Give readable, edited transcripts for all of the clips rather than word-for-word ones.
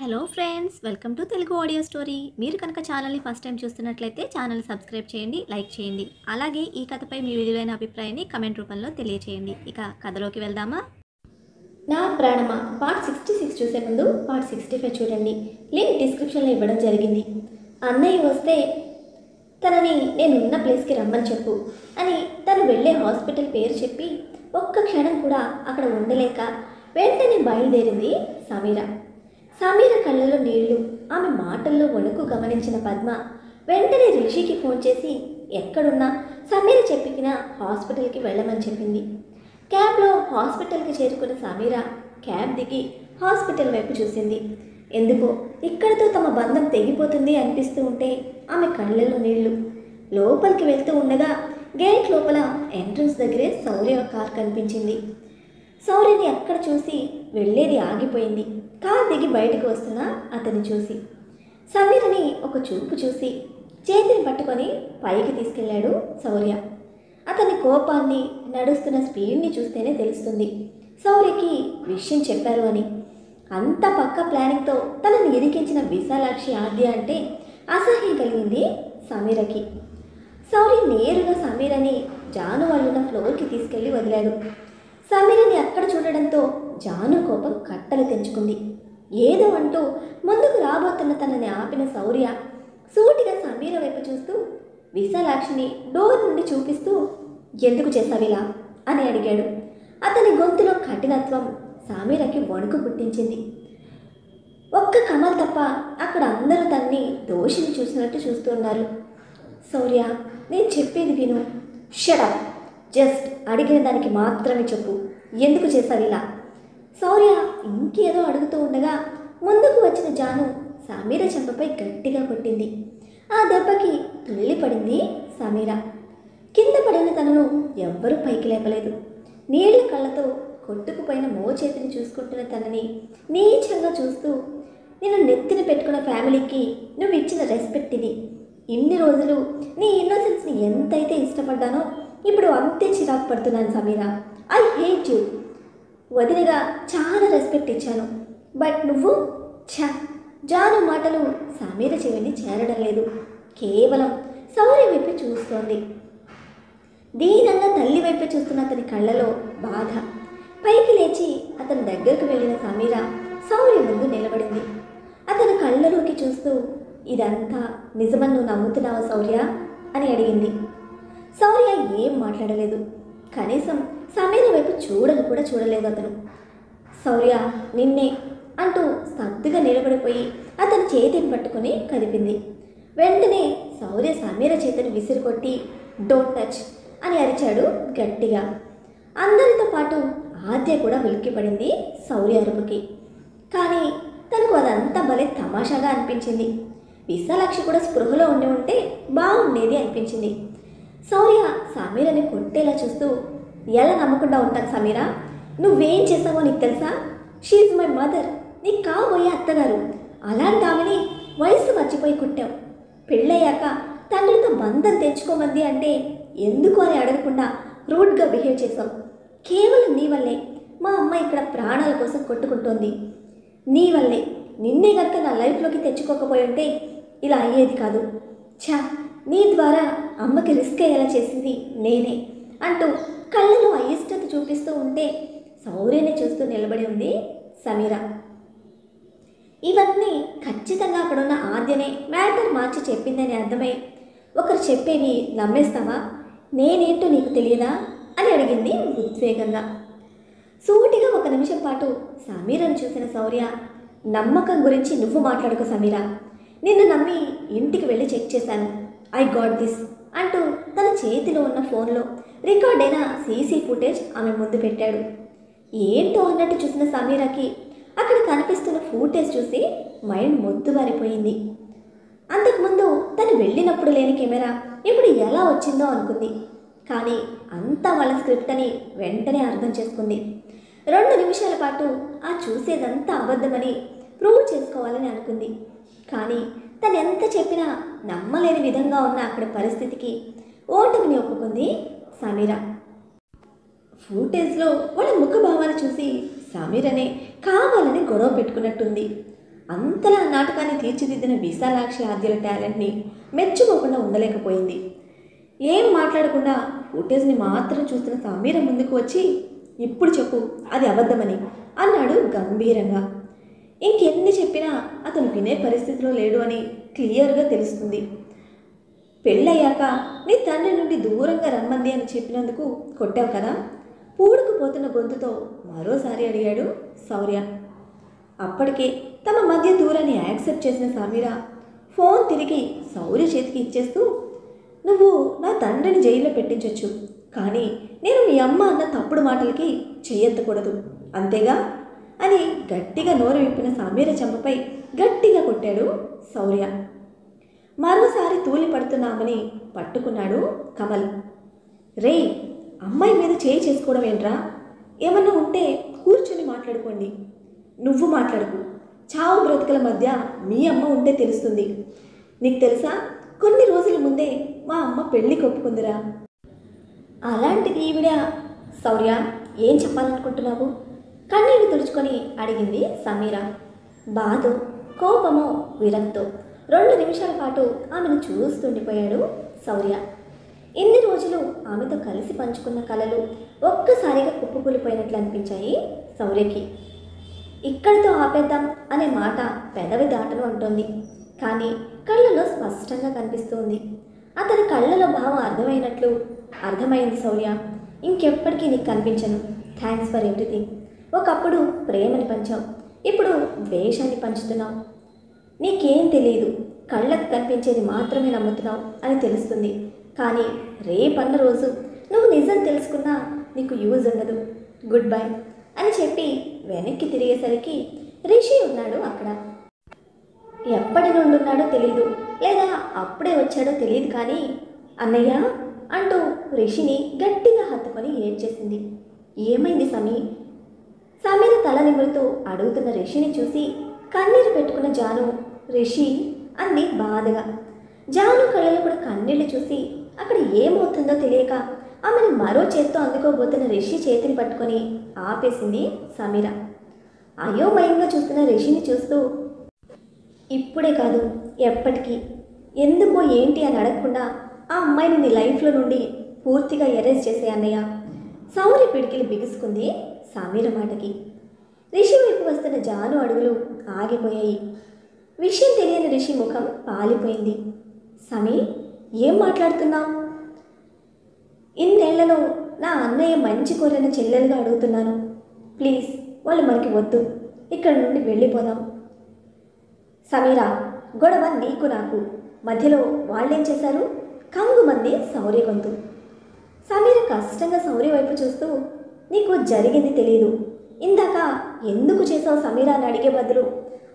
Hello friends, welcome to Telugu audio story. మీరు కనుక ఛానల్ని ఫస్ట్ టైం చూస్తున్నట్లయితే ఛానల్ సబ్స్క్రైబ్ చేయండి, లైక్ చేయండి. అలాగే ఈ కథపై మీ విలువైన అభిప్రాయాన్ని కమెంట్ రూపంలో తెలియచేయండి. ఇక కథలోకి వెళ్దామా? నా ప్రాణమా పార్ట్ 66 చూసే ముందు పార్ట్ 65 చూడండి. లింక్ డిస్క్రిప్షన్లో ఇవ్వడం జరిగింది. అన్నయ్య వస్తే తనని నేనున్న ప్లేస్కి రమ్మని చెప్పు అని తను వెళ్ళే హాస్పిటల్ పేరు చెప్పి ఒక్క క్షణం కూడా అక్కడ ఉండలేక వెంటనే బయలుదేరింది సమీర. సమీర కళ్ళలో నీళ్లు, ఆమె మాటల్లో వణుకు గమనించిన పద్మ వెంటనే రిషికి ఫోన్ చేసి ఎక్కడున్నా సమీర చెప్పిన హాస్పిటల్కి వెళ్ళమని చెప్పింది. క్యాబ్లో హాస్పిటల్కి చేరుకున్న సమీర క్యాబ్ దిగి హాస్పిటల్ వైపు చూసింది. ఎందుకో ఇక్కడితో తమ బంధం తెగిపోతుంది అనిపిస్తూ ఉంటే ఆమె కళ్ళలో నీళ్లు. లోపలికి వెళ్తూ ఉండగా గేట్ లోపల ఎంట్రన్స్ దగ్గరే శౌర్య కార్ కనిపించింది. శౌర్యని అక్కడ చూసి వెళ్ళేది ఆగిపోయింది. కార్ దిగి బయటకు వస్తున్న అతన్ని చూసి సమీరని ఒక చూపు చూసి చేతిని పట్టుకొని పైకి తీసుకెళ్లాడు శౌర్య. అతని కోపాన్ని, నడుస్తున్న స్పీడ్ని చూస్తేనే తెలుస్తుంది శౌర్యకి విషయం చెప్పారు అని. అంత పక్క ప్లానింగ్తో తనని ఇరికించిన విశాలాక్షి ఆద్య అంటే అసహ్యం కలిగింది సమీరకి. శౌర్య నేరుగా సమీరని జాను వాళ్ళున్న ఫ్లోర్కి తీసుకెళ్లి వదిలాడు. సమీరని అక్కడ చూడడంతో జాను కోపం కట్టలు తెంచుకుంది. ఏదో అంటూ ముందుకు రాబోతున్న తనని ఆపిన శౌర్య సూటిగా సమీర వైపు చూస్తూ విశాలాక్షిని డోర్ నుండి చూపిస్తూ ఎందుకు చేసావిలా అని అడిగాడు. అతని గొంతులో కఠినత్వం సమీరకి వణుకు పుట్టించింది. ఒక్క కమల్ తప్ప అక్కడ అందరూ తన్ని దోషిని చూసినట్టు చూస్తున్నారు. శౌర్య, నేను చెప్పేది విను. షడప్, జస్ట్ అడిగిన దానికి మాత్రమే చెప్పు, ఎందుకు చేసావిలా? శౌర్య ఇంకేదో అడుగుతూ ఉండగా ముందుకు వచ్చిన జాను సమీర చెంపపై గట్టిగా కొట్టింది. ఆ దెబ్బకి తుళ్ళిపడింది సమీర. కింద పడిన తనను ఎవ్వరూ పైకి లేపలేదు. నీళ్ల కళ్ళతో కొట్టుకుపోయిన మోచేతిని చూసుకుంటున్న తనని నీచంగా చూస్తూ, నేను నెత్తిన పెట్టుకున్న ఫ్యామిలీకి నువ్వు ఇచ్చిన రెస్పెక్ట్ ఇది. ఇన్ని రోజులు నీ ఇన్నోసెన్స్ని ఎంతైతే ఇష్టపడ్డానో ఇప్పుడు అంతే చిరాకు పడుతున్నాను సమీర. I hate you. వదినగా చాలా రెస్పెక్ట్ ఇచ్చాను, బట్ నువ్వు ఛా. జాను మాటలు సమీర చెవిని చేరడం లేదు. కేవలం శౌర్య వైపు చూస్తోంది. దీనంగా తల్లి వైపు చూస్తున్న అతని కళ్ళలో బాధ. పైకి లేచి అతని దగ్గరకు వెళ్ళిన సమీర శౌర్య ముందు నిలబడింది. అతని కళ్ళలోకి చూస్తూ ఇదంతా నిజమని నువ్వు నమ్ముతున్నావా శౌర్య అని అడిగింది. శౌర్య ఏం మాట్లాడలేదు. కనీసం సమీర వైపు చూడను కూడా చూడలేదు అతను. శౌర్య, నిన్నే అంటూ సర్దుగా నిలబడిపోయి అతని చేతిని పట్టుకొని కదిపింది. వెంటనే శౌర్య సమీర చేతిని విసిరికొట్టి డోంట్ టచ్ అని అరిచాడు గట్టిగా. అందరితో పాటు ఆద్య కూడా వెలిక్కిపడింది శౌర్య అరుపుకి. కానీ తనకు అదంతా భలే తమాషాగా అనిపించింది. విశాలాక్షి కూడా స్పృహలో ఉంటే బాగుండేది అనిపించింది. శౌర్య సమీరని కొట్టేలా చూస్తూ ఎలా నమ్మకుండా ఉంటాను సమీర? నువ్వేం చేసావో నీకు తెలుసా? షీఈ్ మై మదర్, నీకు కాబోయే అత్తగారు. అలాంటి ఆమెని వయసు మర్చిపోయి కుట్టావు. పెళ్ళయ్యాక తండ్రితో బంధం తెచ్చుకోమంది అంటే ఎందుకు అని అడగకుండా రూడ్గా బిహేవ్ చేసావు. కేవలం నీ వల్లే మా అమ్మ ఇక్కడ ప్రాణాల కోసం కొట్టుకుంటోంది. నీ వల్లే. నిన్నే కనుక నా లైఫ్లోకి తెచ్చుకోకపోయి ఉంటే ఇలా అయ్యేది కాదు. ఛా, నీ ద్వారా అమ్మకి రిస్క్ అయ్యేలా చేసింది నేనే అంటూ కళ్ళలో అయిష్టత చూపిస్తూ ఉంటే శౌర్యని చూస్తూ నిలబడి ఉంది సమీర. ఇవన్నీ ఖచ్చితంగా అక్కడున్న ఆద్యనే మ్యాటర్ మార్చి చెప్పిందని అర్థమై, ఒకరు చెప్పేవి నమ్మేస్తావా? నేనేంటో నీకు తెలియదా అని అడిగింది ఉద్వేగంగా. సూటిగా 1 నిమిషం పాటు సమీరను చూసిన శౌర్య, నమ్మకం గురించి నువ్వు మాట్లాడుకో సమీర. నిన్ను నమ్మి ఇంటికి వెళ్ళి చెక్ చేశాను. ఐ గాట్ దిస్ అంటూ తన చేతిలో ఉన్న ఫోన్లో రికార్డ్ అయిన సీసీ ఫుటేజ్ ఆమె ముందు పెట్టాడు. ఏంటో అన్నట్టు చూసిన సమీరకి అక్కడ కనిపిస్తున్న ఫుటేజ్ చూసి మైండ్ మొద్దుబారిపోయింది. అంతకుముందు తను వెళ్ళినప్పుడు లేని కెమెరా ఇప్పుడు ఎలా వచ్చిందో అనుకుంది. కానీ అంతా వాళ్ళ స్క్రిప్ట్ అని వెంటనే అర్థం చేసుకుంది. 2 నిమిషాల పాటు ఆ చూసేదంతా అబద్ధమని ప్రూవ్ చేసుకోవాలని అనుకుంది. కానీ తను ఎంత చెప్పినా నమ్మలేని విధంగా ఉన్న అక్కడి పరిస్థితికి ఓటమిని ఒప్పుకుంది సమీర. ఫుటేజ్లో వాళ్ళ ముఖభావాలు చూసి సమీరనే కావాలని గొడవ పెట్టుకున్నట్టుంది. అంతలా నాటకాన్ని తీర్చిదిద్దిన విశాలాక్షి ఆద్యుల టాలెంట్ని మెచ్చుకోకుండా ఉండలేకపోయింది. ఏం మాట్లాడకుండా ఫుటేజ్ని మాత్రం చూస్తున్న సమీర ముందుకు వచ్చి, ఇప్పుడు చెప్పు అది అబద్ధమని అన్నాడు గంభీరంగా. ఇంకెన్ని చెప్పినా అతను వినే పరిస్థితిలో లేడు అని క్లియర్గా తెలుస్తుంది. పెళ్ళయ్యాక నీ తండ్రి నుండి దూరంగా రమ్మంది అని చెప్పినందుకు కొట్టావు కదా? పూడుకుపోతున్న గొంతుతో మరోసారి అడిగాడు శౌర్య. అప్పటికే తమ మధ్య దూరాన్ని యాక్సెప్ట్ చేసిన సమీర ఫోన్ తిరిగి శౌర్య చేతికి ఇచ్చేస్తూ, నువ్వు నా తండ్రిని జైల్లో పెట్టించవచ్చు, కానీ నేను మీ అమ్మ అన్న తప్పుడు మాటలకి చెయ్యెత్తకూడదు, అంతేగా అని గట్టిగా నోరు విప్పిన సమీర చెంపపై గట్టిగా కొట్టాడు శౌర్య. మరోసారి తూలి పడుతున్నామని పట్టుకున్నాడు కమల్. రే, అమ్మాయి మీద చేయి చేసుకోవడం ఏంట్రా? ఏమన్నా ఉంటే కూర్చొని మాట్లాడుకోండి. నువ్వు మాట్లాడుకు. చావు బ్రతుకుల మధ్య మీ అమ్మ ఉంటే తెలుస్తుంది. నీకు తెలుసా, కొన్ని రోజుల ముందే మా అమ్మ పెళ్ళికి ఒప్పుకుందిరా. అలాంటిది ఈవిడ. శౌర్య, ఏం చెప్పాలనుకుంటున్నావు? కన్నీళ్ళు తుడుచుకొని అడిగింది సమీర. బాధ, కోపమో, విరక్తో 2 నిమిషాల పాటు ఆమెను చూస్తుండిపోయాడు శౌర్య. ఇన్ని రోజులు ఆమెతో కలిసి పంచుకున్న కలలు ఒక్కసారిగా కుప్పకూలిపోయినట్లు అనిపించాయి శౌర్యకి. ఇక్కడితో ఆపేద్దాం అనే మాట పెదవి దాటను అంటోంది, కానీ కళ్ళలో స్పష్టంగా కనిపిస్తోంది. అతని కళ్ళలో భావం అర్థమైంది శౌర్య. ఇంకెప్పటికీ నీకు కనిపించను. Thanks for everything. ఒకప్పుడు ప్రేమని పంచావు, ఇప్పుడు ద్వేషాన్ని పంచుతున్నావు. నీకేం తెలియదు, కళ్ళకు కనిపించేది మాత్రమే నమ్ముతున్నావు అని తెలుస్తుంది. కానీ రేపన్న రోజు నువ్వు నిజం తెలుసుకున్నా నీకు యూజ్ ఉండదు. గుడ్ బై అని చెప్పి వెనక్కి తిరిగేసరికి రిషి ఉన్నాడు అక్కడ. ఎప్పటి నుండి ఉన్నాడో తెలీదు, లేదా అప్పుడే వచ్చాడో తెలియదు, కానీ అన్నయ్య అంటూ రిషిని గట్టిగా హత్తుకొని ఏడ్చేసింది. ఏమైంది సమీ? సమీర తల నిమురుతూ అడుగుతున్న రిషిని చూసి కన్నీరు పెట్టుకున్న జాను, రిషి అంది బాధగా. జాను కళ్ళలో కూడా కన్నీళ్లు చూసి అక్కడ ఏమవుతుందో తెలియక ఆమెను మరో చేత్తో అందుకోబోతున్న రిషి చేతిని పట్టుకొని ఆపేసింది సమీర. అయోమయంగా చూస్తున్న రిషిని చూస్తూ, ఇప్పుడే కాదు ఎప్పటికీ, ఎందుకో ఏంటి అని అడగకుండా ఆ అమ్మాయిని నీ లైఫ్లో నుండి పూర్తిగా ఎరేజ్ చేసే అన్నయ్య. శౌర్య పిడికిలు బిగుసుకుంది సమీర మాటకి. రిషి వైపు వస్తున్న జాను అడుగులు ఆగిపోయాయి. విషయం తెలియని రిషి ముఖం పాలిపోయింది. సమీ, ఏం మాట్లాడుతున్నావు? ఇన్నేళ్లలో నా అన్నయ్య మంచి కోరిన చెల్లెలుగా అడుగుతున్నాను. ప్లీజ్, వాళ్ళు మనకి వద్దు, ఇక్కడ నుండి వెళ్ళిపోదాం. సమీరా, గొడవ నీకు నాకు మధ్యలో వాళ్ళేం చేశారు? కంగుమంది శౌర్య గొంతు. సమీర కష్టంగా శౌర్య వైపు చూస్తూ, నీకు జరిగింది తెలీదు. ఇందాక ఎందుకు చేసావు సమీరా అని అడిగే బదులు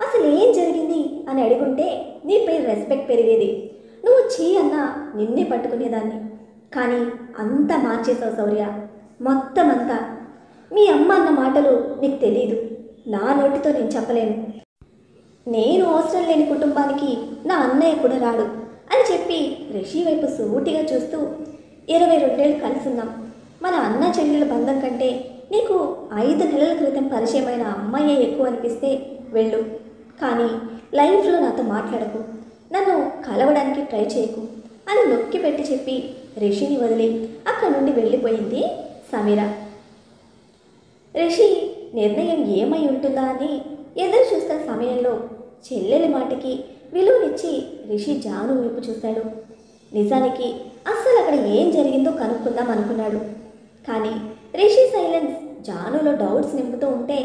అసలు ఏం జరిగింది అని అడుగుంటే నీపై రెస్పెక్ట్ పెరిగేది. నువ్వు చీ అన్నా నిన్నే పట్టుకునేదాన్ని. కానీ అంతా మార్చేసావు శౌర్య, మొత్తం అంతా. మీ అమ్మ అన్న మాటలు నీకు తెలీదు, నా నోటితో నేను చెప్పలేను. నేను అవసరం లేని కుటుంబానికి నా అన్నయ్య కూడా రాడు అని చెప్పి రిషి వైపు సూటిగా చూస్తూ, 22 ఏళ్ళు కలిసున్నాం. మన అన్న చెల్లెల బంధం కంటే నీకు 5 నెలల క్రితం పరిచయమైన అమ్మాయే ఎక్కువ అనిపిస్తే వెళ్ళు, కానీ లైఫ్లో నాతో మాట్లాడకు, నన్ను కలవడానికి ట్రై చేయకు అని నొక్కి పెట్టి చెప్పి రిషిని వదిలి అక్కడి నుండి వెళ్ళిపోయింది సమీర. రిషి నిర్ణయం ఏమై ఉంటుందా అని ఎదురు చూస్తున్న సమయంలో చెల్లెలి మాటకి విలువనిచ్చి రిషి జాను వైపు చూశాడు. నిజానికి అస్సలు అక్కడ ఏం జరిగిందో కనుక్కుందాం అనుకున్నాడు. కానీ రిషి సైలెన్స్ జానులో డౌట్స్ నింపుతూ ఉంటే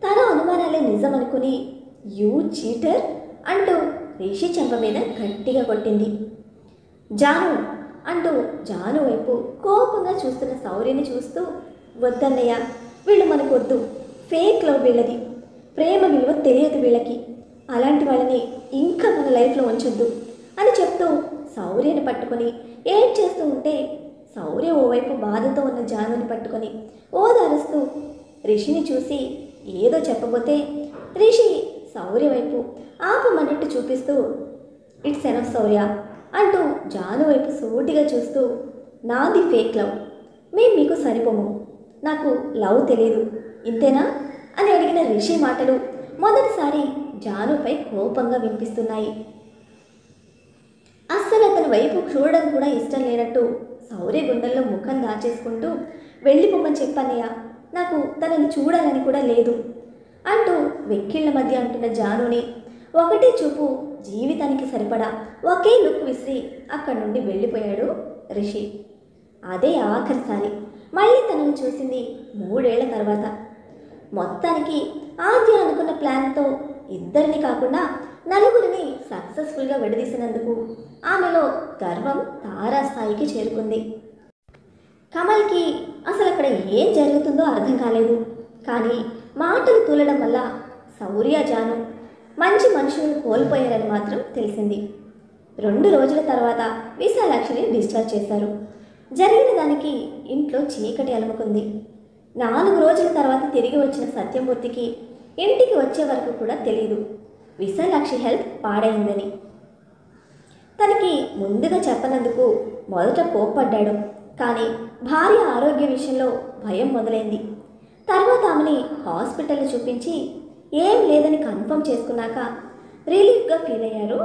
తన అనుమానాలే నిజం అనుకుని, యూ చీటర్ అంటూ రిషి చెంప మీద గట్టిగా కొట్టింది. జాను అంటూ జాను వైపు కోపంగా చూస్తున్న శౌర్యని చూస్తూ, వద్దన్నయ్య, వీళ్ళు మనకు వద్దు, ఫేక్ లవ్ వీళ్ళది, ప్రేమ విలువ తెలియదు వీళ్ళకి, అలాంటి వాళ్ళని ఇంకా మన లైఫ్లో ఉంచొద్దు అని చెప్తూ శౌర్యని పట్టుకొని ఏడ్ చేస్తూ ఉంటే శౌర్య ఓవైపు బాధతో ఉన్న జానుని పట్టుకొని ఓదారుస్తూ రిషిని చూసి ఏదో చెప్పబోతే రిషి శౌర్య వైపు ఆపమన్నట్టు చూపిస్తూ, ఇట్స్ ఎనఫ్ శౌర్య అంటూ జాను వైపు సూటిగా చూస్తూ, నాది ఫేక్ లవ్, మేము మీకు సరిపోము, నాకు లవ్ తెలియదు, ఇంతేనా అని అడిగిన రిషి మాటలు మొదటిసారి జానుపై కోపంగా వినిపిస్తున్నాయి. అస్సలు అతని వైపు చూడడం కూడా ఇష్టం లేనట్టు శౌర్య గుండెల్లో ముఖం దాచేసుకుంటూ వెళ్ళిపోమని చెప్పన్నయ్య, నాకు తనని చూడాలని కూడా లేదు అంటూ వెక్కిళ్ళ మధ్య అంటున్న జానుని ఒకటే చూపు జీవితానికి సరిపడా ఒకే లుక్ విసిరి అక్కడి నుండి వెళ్ళిపోయాడు రిషి. అదే ఆఖరిసారి మళ్ళీ తనను చూసింది 3 ఏళ్ల తర్వాత. మొత్తానికి ఆద్య అనుకున్న ప్లాన్తో ఇద్దరిని కాకుండా నలుగురిని సక్సెస్ఫుల్గా విడదీసినందుకు ఆమెలో గర్వం తారాస్థాయికి చేరుకుంది. కమల్కి అసలు అక్కడ ఏం జరుగుతుందో అర్థం కాలేదు. కానీ మాటలు తూలడం వల్ల శౌర్య జాను మంచి మనుషులను కోల్పోయారని మాత్రం తెలిసింది. 2 రోజుల తర్వాత విశాలాక్షిని డిశ్చార్జ్ చేశారు. జరిగిన దానికి ఇంట్లో చీకటి అలుముకుంది. 4 రోజుల తర్వాత తిరిగి వచ్చిన సత్యమూర్తికి ఇంటికి వచ్చే వరకు కూడా తెలియదు విశాలాక్షి హెల్త్ పాడైందని. తనకి ముందుగా చెప్పనందుకు మొదట కోప్పడ్డాడు. కానీ భార్య ఆరోగ్య విషయంలో భయం మొదలైంది. తర్వాత ఆమెని హాస్పిటల్లో చూపించి ఏం లేదని కన్ఫర్మ్ చేసుకున్నాక రిలీఫ్గా ఫీల్ అయ్యారు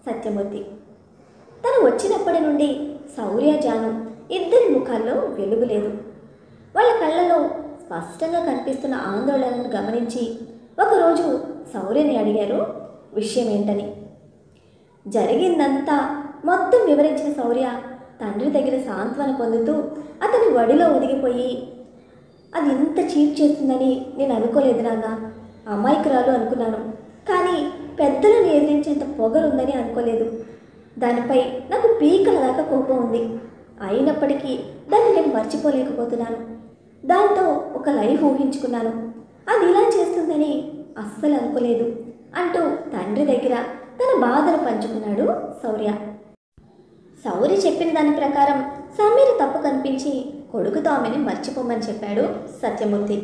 సత్యమూర్తి. తను వచ్చినప్పటి నుండి శౌర్య జాను ఇద్దరి ముఖాల్లో వెలుగు లేదు. వాళ్ళ కళ్ళలో స్పష్టంగా కనిపిస్తున్న ఆందోళనను గమనించి ఒకరోజు శౌర్యని అడిగారు విషయం ఏంటని. జరిగిందంతా మొత్తం వివరించిన శౌర్య తండ్రి దగ్గర సాంత్వన పొందుతూ అతని వడిలో ఒదిగిపోయి, అది ఇంత చీట్ చేస్తుందని నేను అనుకోలేదు నాన్న, అమాయకురాలు అనుకున్నాను, కానీ పెద్దలను ఎదిరించేంత పొగరుందని అనుకోలేదు. దానిపై నాకు పీకల దాకా కోపం ఉంది. అయినప్పటికీ దాన్ని నేను మర్చిపోలేకపోతున్నాను. దాంతో ఒక లైఫ్ ఊహించుకున్నాను. అది ఇలా చేస్తుందని అస్సలు అనుకోలేదు అంటూ తండ్రి దగ్గర తన బాధను పంచుకున్నాడు శౌర్య. శౌర్య చెప్పిన దాని ప్రకారం సమీర తప్పు కనిపించి కొడుకుతో ఆమెని మర్చిపోమని చెప్పాడు సత్యమూర్తి.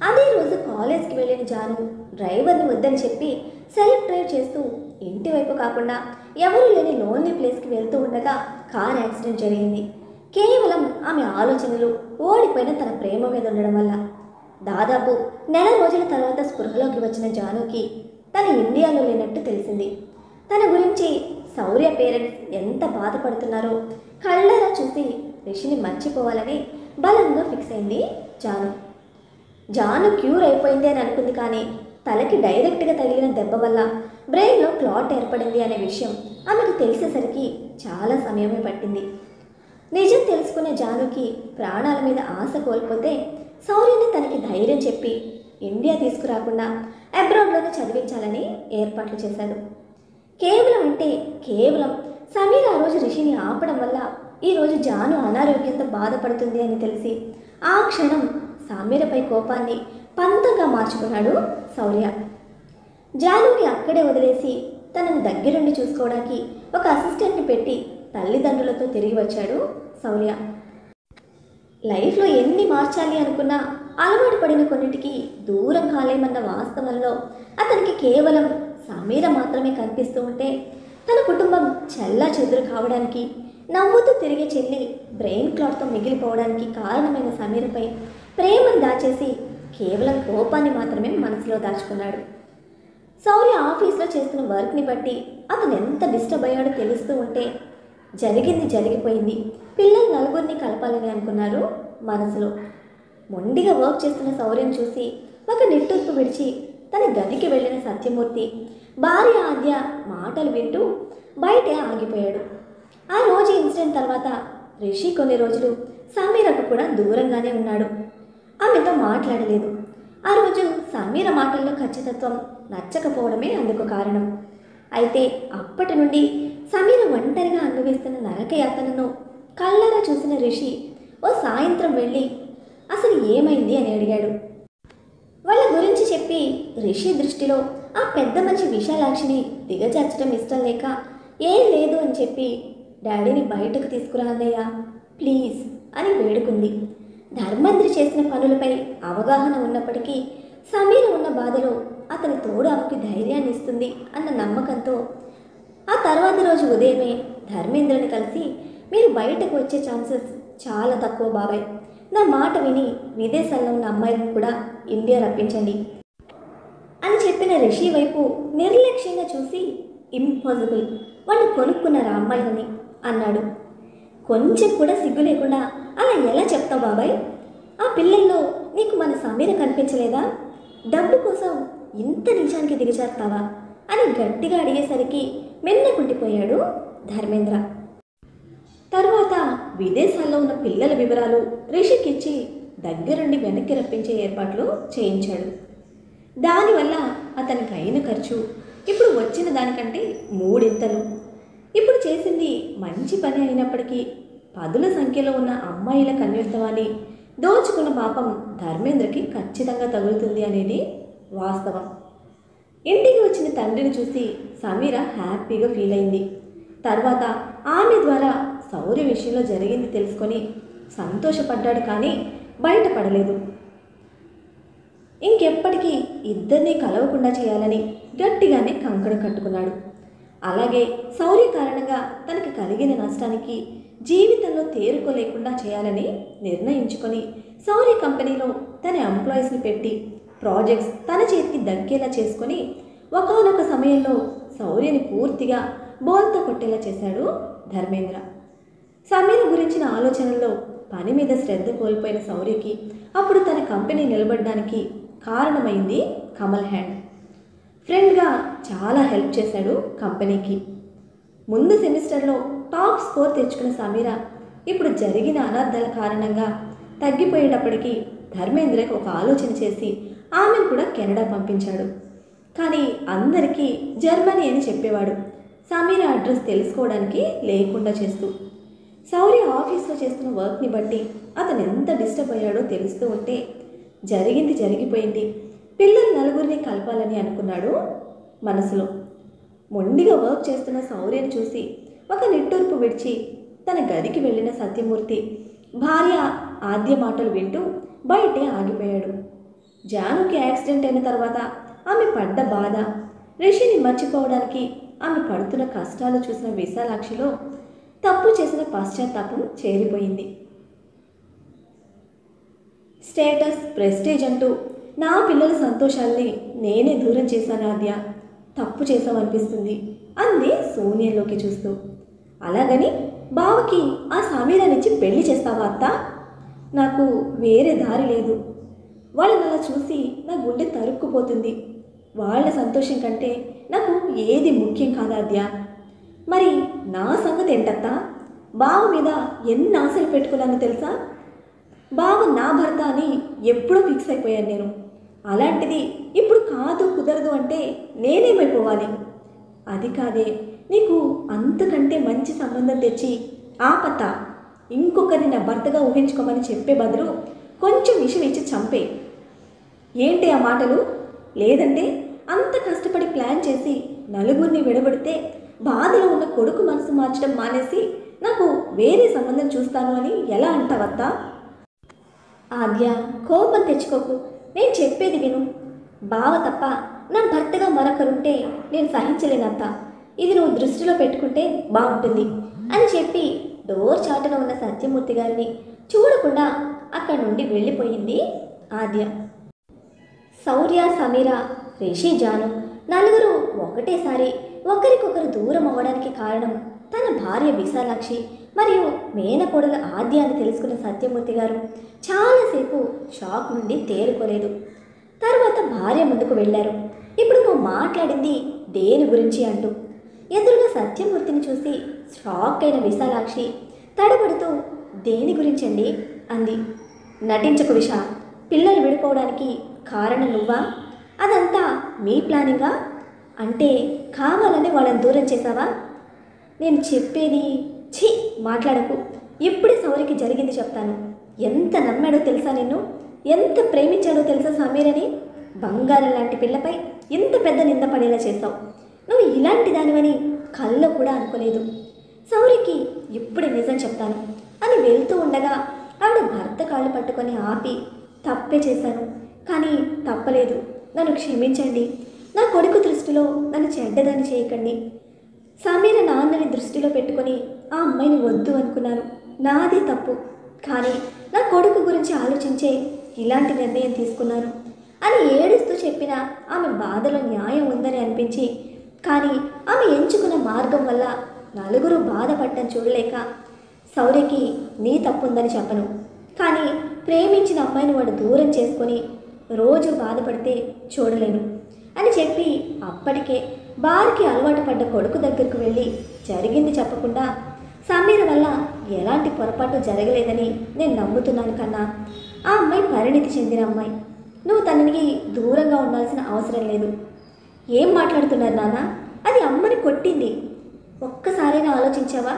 అదే రోజు కాలేజ్కి వెళ్ళిన జాను డ్రైవర్ని వద్దని చెప్పి సెల్ఫ్ డ్రైవ్ చేస్తూ ఇంటి వైపు కాకుండా ఎవరు లేని లోన్లీ ప్లేస్కి వెళ్తూ ఉండగా కార్ యాక్సిడెంట్ జరిగింది. కేవలం ఆమె ఆలోచనలు ఓడిపోయిన తన ప్రేమ మీద ఉండడం వల్ల. దాదాపు 1 రోజుల తర్వాత స్పృహలోకి వచ్చిన జానుకి తను ఇండియాలో లేనట్టు తెలిసింది. తన గురించి శౌర్య పేరెంట్స్ ఎంత బాధపడుతున్నారో కళ్ళారా చూసి రిషిని మర్చిపోవాలని బలంగా ఫిక్స్ అయింది జాను. జాను క్యూర్ అయిపోయింది అని అనుకుంది. కానీ తలకి డైరెక్ట్గా తగిలిన దెబ్బ వల్ల బ్రెయిన్లో క్లాట్ ఏర్పడింది అనే విషయం ఆమెకు తెలిసేసరికి చాలా సమయమే పట్టింది. నిజం తెలుసుకునే జానుకి ప్రాణాల మీద ఆశ కోల్పోతే శౌర్యని తనకి ధైర్యం చెప్పి ఇండియా తీసుకురాకుండా అబ్రాడ్లోనే చదివించాలని ఏర్పాట్లు చేశాడు. కేవలం సమీర ఆ రోజు రిషిని ఆపడం వల్ల ఈరోజు జాను అనారోగ్యంతో బాధపడుతుంది అని తెలిసి ఆ క్షణం సమీరపై కోపాన్ని పంతంగా మార్చుకున్నాడు శౌర్య. జానుని అక్కడే వదిలేసి తనను దగ్గరుండి చూసుకోవడానికి ఒక అసిస్టెంట్ని పెట్టి తల్లిదండ్రులతో తిరిగి వచ్చాడు శౌర్య. లైఫ్లో ఎన్ని మార్చాలి అనుకున్నా అలవాటు పడిన కొన్నిటికి దూరం కాలేమన్న వాస్తవంలో అతనికి కేవలం సమీర మాత్రమే కనిపిస్తూ ఉంటే తన కుటుంబం చెల్లా చెదురు కావడానికి, నవ్వుతూ తిరిగే చెల్లి బ్రెయిన్ క్లాట్తో మిగిలిపోవడానికి కారణమైన సమీరపై ప్రేమను దాచేసి కేవలం కోపాన్ని మాత్రమే మనసులో దాచుకున్నాడు. శౌర్య ఆఫీస్లో చేస్తున్న వర్క్ని బట్టి అతను ఎంత డిస్టర్బ్ అయ్యాడో తెలుస్తూ ఉంటే జరిగింది జరిగిపోయింది, పిల్లలు నలుగురిని కలపాలని అనుకున్నారు మనసులో. మొండిగా వర్క్ చేస్తున్న శౌర్యం చూసి ఒక నిట్టూర్పు విడిచి తన గదికి వెళ్ళిన సత్యమూర్తి భార్య ఆద్య మాటలు వింటూ బయటే ఆగిపోయాడు. ఆ రోజు ఇన్సిడెంట్ తర్వాత రిషి కొన్ని రోజులు సమీరకు కూడా దూరంగానే ఉన్నాడు. ఆమెతో మాట్లాడలేదు. ఆ రోజు సమీర మాటల్లో ఖచ్చితత్వం నచ్చకపోవడమే అందుకు కారణం. అయితే అప్పటి నుండి సమీర ఒంటరిగా అనుభవిస్తున్న నరకయాతనను కళ్ళారా చూసిన రిషి ఓ సాయంత్రం వెళ్ళి అసలు ఏమైంది అని అడిగాడు. వాళ్ళ గురించి చెప్పి రిషి దృష్టిలో ఆ పెద్ద మనిషి విశాలాక్షిని దిగజార్చడం ఇష్టం లేక ఏం లేదు అని చెప్పి డాడీని బయటకు తీసుకురా అన్నయ్య ప్లీజ్ అని వేడుకుంది. ధర్మంద్రి చేసిన పనులపై అవగాహన ఉన్నప్పటికీ సమీర ఉన్న బాధలో అతని తోడు ఆమెకి ధైర్యాన్ని ఇస్తుంది అన్న నమ్మకంతో ఆ తర్వాతి రోజు ఉదయమే ధర్మేంద్రని కలిసి మీరు బయటకు వచ్చే ఛాన్సెస్ చాలా తక్కువ బాబాయ్, నా మాట విని విదేశాల్లో ఉన్న అమ్మాయిలను కూడా ఇండియా రప్పించండి, అని చెప్పిన రిషి వైపు నిర్లక్ష్యంగా చూసి, ఇంపాసిబుల్, వాళ్ళు కొనుక్కున్నారు ఆ అమ్మాయిలని అన్నాడు. కొంచెం కూడా సిగ్గు లేకుండా అలా ఎలా చెప్తావు బాబాయ్? ఆ పిల్లల్లో నీకు మన సమీర కనిపించలేదా? డబ్బు కోసం ఇంత నిజానికి దిగజారుతావా అని గట్టిగా అడిగేసరికి మెన్నకుండిపోయాడు ధర్మేంద్ర. తర్వాత విదేశాల్లో ఉన్న పిల్లల వివరాలు రిషికిచ్చి దగ్గరుండి వెనక్కి రప్పించే ఏర్పాట్లు చేయించాడు. దానివల్ల అతనికి అయిన ఖర్చు ఇప్పుడు వచ్చిన దానికంటే 3 ఇంతలు. ఇప్పుడు చేసింది మంచి పని అయినప్పటికీ పదుల సంఖ్యలో ఉన్న అమ్మాయిల కన్యత్వాన్ని దోచుకున్న పాపం ధర్మేంద్రకి ఖచ్చితంగా తగులుతుంది అనేది వాస్తవం. ఇంటికి వచ్చిన తండ్రిని చూసి సమీర హ్యాపీగా ఫీల్ అయింది. తర్వాత ఆమె ద్వారా శౌర్య విషయంలో జరిగింది తెలుసుకొని సంతోషపడ్డాడు, కానీ బయటపడలేదు. ఇంకెప్పటికీ ఇద్దరినీ కలవకుండా చేయాలని గట్టిగానే కంకణం కట్టుకున్నాడు. అలాగే శౌర్య కారణంగా తనకి కలిగిన నష్టానికి జీవితంలో తేరుకోలేకుండా చేయాలని నిర్ణయించుకొని శౌర్య కంపెనీలో తన ఎంప్లాయీస్ని పెట్టి ప్రాజెక్ట్స్ తన చేతికి దక్కేలా చేసుకొని ఒకానొక సమయంలో శౌర్యని పూర్తిగా బోల్తో కొట్టేలా చేశాడు ధర్మేంద్ర. సమీర గురించిన ఆలోచనల్లో పని మీద శ్రద్ధ కోల్పోయిన శౌర్యకి అప్పుడు తన కంపెనీ నిలబడడానికి కారణమైంది కమల్ హ్యాండ్. ఫ్రెండ్గా చాలా హెల్ప్ చేశాడు కంపెనీకి. ముందు సెమిస్టర్లో టాప్ స్కోర్ తెచ్చుకున్న సమీర ఇప్పుడు జరిగిన అనర్థాల కారణంగా తగ్గిపోయేటప్పటికీ ధర్మేంద్రకి ఒక ఆలోచన చేసి ఆమెను కూడా కెనడా పంపించాడు. కానీ అందరికీ జర్మనీ అని చెప్పేవాడు, సమీర అడ్రస్ తెలుసుకోవడానికి లేకుండా చేస్తూ. శౌర్య ఆఫీస్లో చేస్తున్న వర్క్ని బట్టి అతను ఎంత డిస్టర్బ్ అయ్యాడో తెలుస్తూ ఉంటే జరిగింది జరిగిపోయింది, పిల్లలు 4గురిని కలపాలని అనుకున్నాడు మనసులో. మొండిగా వర్క్ చేస్తున్న శౌర్యను చూసి ఒక నిట్టూర్పు విడిచి తన గదికి వెళ్ళిన సత్యమూర్తి భార్య ఆద్య మాటలు వింటూ బయటే ఆగిపోయాడు. జానుకి యాక్సిడెంట్ అయిన తర్వాత ఆమె పడ్డ బాధ, రిషిని మర్చిపోవడానికి ఆమె పడుతున్న కష్టాలు చూసిన విశాలాక్షిలో తప్పు చేసిన పశ్చాత్తాపం చేరిపోయింది. స్టేటస్, ప్రెస్టేజ్ అంటూ నా పిల్లల సంతోషాల్ని నేనే దూరం చేశాను ఆద్య, తప్పు చేసామనిపిస్తుంది అంది శూన్యంలోకి చూస్తూ. అలాగని బావకి ఆ సమీరానిచ్చి పెళ్లి చేస్తావా అత్త? నాకు వేరే దారి లేదు. వాళ్ళని అలా చూసి నా గుండె తరుక్కుపోతుంది. వాళ్ళ సంతోషం కంటే నాకు ఏది ముఖ్యం కాదాద్య. మరి నా సంగతి ఏంటత్తా? బావ మీద ఎన్ని ఆశలు పెట్టుకున్నానో తెలుసా? బావ నా భర్త అని ఎప్పుడూ ఫిక్స్ అయిపోయాను నేను. అలాంటిది ఇప్పుడు కాదు కుదరదు అంటే నేనేమైపోవాలి? అది కాదే, నీకు అంతకంటే మంచి సంబంధం తెచ్చి ఆపత్త ఇంకొకరిని నా భర్తగా ఊహించుకోమని చెప్పే బదులు కొంచెం విషయం ఇచ్చి చంపే. ఏంటి ఆ మాటలు? లేదంటే అంత కష్టపడి ప్లాన్ చేసి 4గురిని విడబడితే బాధలో ఉన్న కొడుకు మనసు మార్చడం మానేసి నాకు వేరే సంబంధం చూస్తాను అని ఎలా అంటావత్తా? ఆద్య, కోపం తెచ్చుకోకు, నేను చెప్పేది విను. బావ తప్ప నా భర్తగా మరొకరుంటే నేను సహించలేనంత. ఇది నువ్వు దృష్టిలో పెట్టుకుంటే బాగుంటుంది అని చెప్పి డోర్ చాటున ఉన్న సత్యమూర్తి గారిని చూడకుండా అక్కడి నుండి వెళ్ళిపోయింది ఆద్య. శౌర్య, సమీర, రిషి, జాను 4గురు ఒకటేసారి ఒకరికొకరు దూరం అవ్వడానికి కారణం తన భార్య విశాలాక్షి మరియు మేనకోడలు ఆద్య అని తెలుసుకున్న సత్యమూర్తి గారు చాలాసేపు షాక్ నుండి తేరుకోలేదు. తర్వాత భార్య ముందుకు వెళ్ళారు. ఇప్పుడు నువ్వు మాట్లాడింది దేని గురించి అంటూ. ఎదురుగా సత్యమూర్తిని చూసి షాక్ అయిన విశాలాక్షి తడబడుతూ దేని గురించండి అంది. నటించకు విషా, పిల్లలు విడిపోవడానికి కారణం నువ్వా? అదంతా మీ ప్లానింగా? అంటే కావాలని వాళ్ళని దూరం చేశావా? నేను చెప్పేది ఛీ మాట్లాడకు. ఇప్పుడే శౌర్యకి జరిగింది చెప్తాను. ఎంత నమ్మాడో తెలుసా నిన్ను, ఎంత ప్రేమించాడో తెలుసా సమీరని. బంగారం లాంటి పిల్లపై ఇంత పెద్ద నింద పడేలా చేస్తావు. నువ్వు ఇలాంటి దానివని కల్లో కూడా అనుకోలేదు. శౌర్యకి ఇప్పుడే నిజం చెప్తాను అని వెళ్తూ ఉండగా ఆవిడ భర్త కాళ్ళు పట్టుకొని ఆపి, తప్పే చేశాను, కానీ తప్పలేదు, నన్ను క్షమించండి. నా కొడుకు దృష్టిలో నన్ను చెడ్డదాన్ని చేయకండి. సమీర నాన్నని దృష్టిలో పెట్టుకొని ఆ అమ్మాయిని వద్దు అనుకున్నాను, నాదే తప్పు. కానీ నా కొడుకు గురించి ఆలోచించే ఇలాంటి నిర్ణయం తీసుకున్నాను. అని ఏడుస్తూ చెప్పినా ఆమె బాధలో న్యాయం ఉందని అనిపించి, కానీ ఆమె ఎంచుకున్న మార్గం వల్ల నలుగురు బాధపడటం చూడలేక, శౌర్యకి నీ తప్పుందని చెప్పను, కానీ ప్రేమించిన అమ్మాయిని వాడు దూరం చేసుకొని రోజు బాధపడితే చూడలేను అని చెప్పి అప్పటికే బార్కి అలవాటు పడ్డ కొడుకు దగ్గరకు వెళ్ళి జరిగింది చెప్పకుండా, సమీర వల్ల ఎలాంటి పొరపాటు జరగలేదని నేను నమ్ముతున్నాను కన్నా, ఆ అమ్మాయి పరిణితి చెందిన అమ్మాయి, నువ్వు తనకి దూరంగా ఉండాల్సిన అవసరం లేదు. ఏం మాట్లాడుతున్నారు నాన్న? అది అమ్మని కొట్టింది. ఒక్కసారైనా ఆలోచించావా?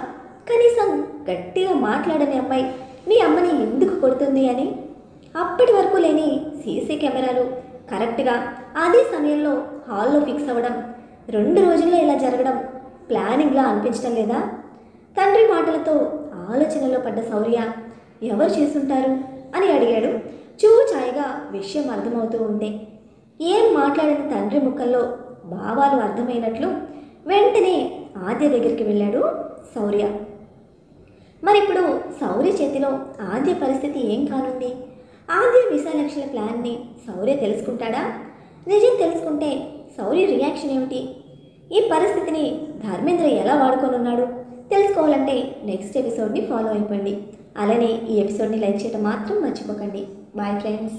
కనీసం గట్టిగా మాట్లాడని అమ్మాయి మీ అమ్మని ఎందుకు కొడుతుంది అని. అప్పటి వరకు లేని సీసీ కెమెరాలు కరెక్ట్గా అదే సమయంలో హాల్లో ఫిక్స్ అవ్వడం, 2 రోజుల్లో ఇలా జరగడం ప్లానింగ్లా అనిపించడం లేదా? తండ్రి మాటలతో ఆలోచనలో పడ్డ శౌర్య ఎవరు చేసుంటారు అని అడిగాడు. చూచాయిగా విషయం అర్థమవుతూ ఉంటే ఏం మాట్లాడిన తండ్రి ముఖంలో భావాలు అర్థమైనట్లు వెంటనే ఆద్య దగ్గరికి వెళ్ళాడు శౌర్య. మరిప్పుడు శౌర్య చేతిలో ఆద్య పరిస్థితి ఏం కానుంది? ఆద్య విశాలక్షల ప్లాన్ని శౌర్య తెలుసుకుంటాడా? నిజం తెలుసుకుంటే శౌర్య రియాక్షన్ ఏమిటి? ఈ పరిస్థితిని ధర్మేంద్ర ఎలా వాడుకొనున్నాడు తెలుసుకోవాలంటే నెక్స్ట్ ఎపిసోడ్ని ఫాలో అయిపోండి. అలానే ఈ ఎపిసోడ్ని లైక్ చేయడం మాత్రం మర్చిపోకండి. Bye friends.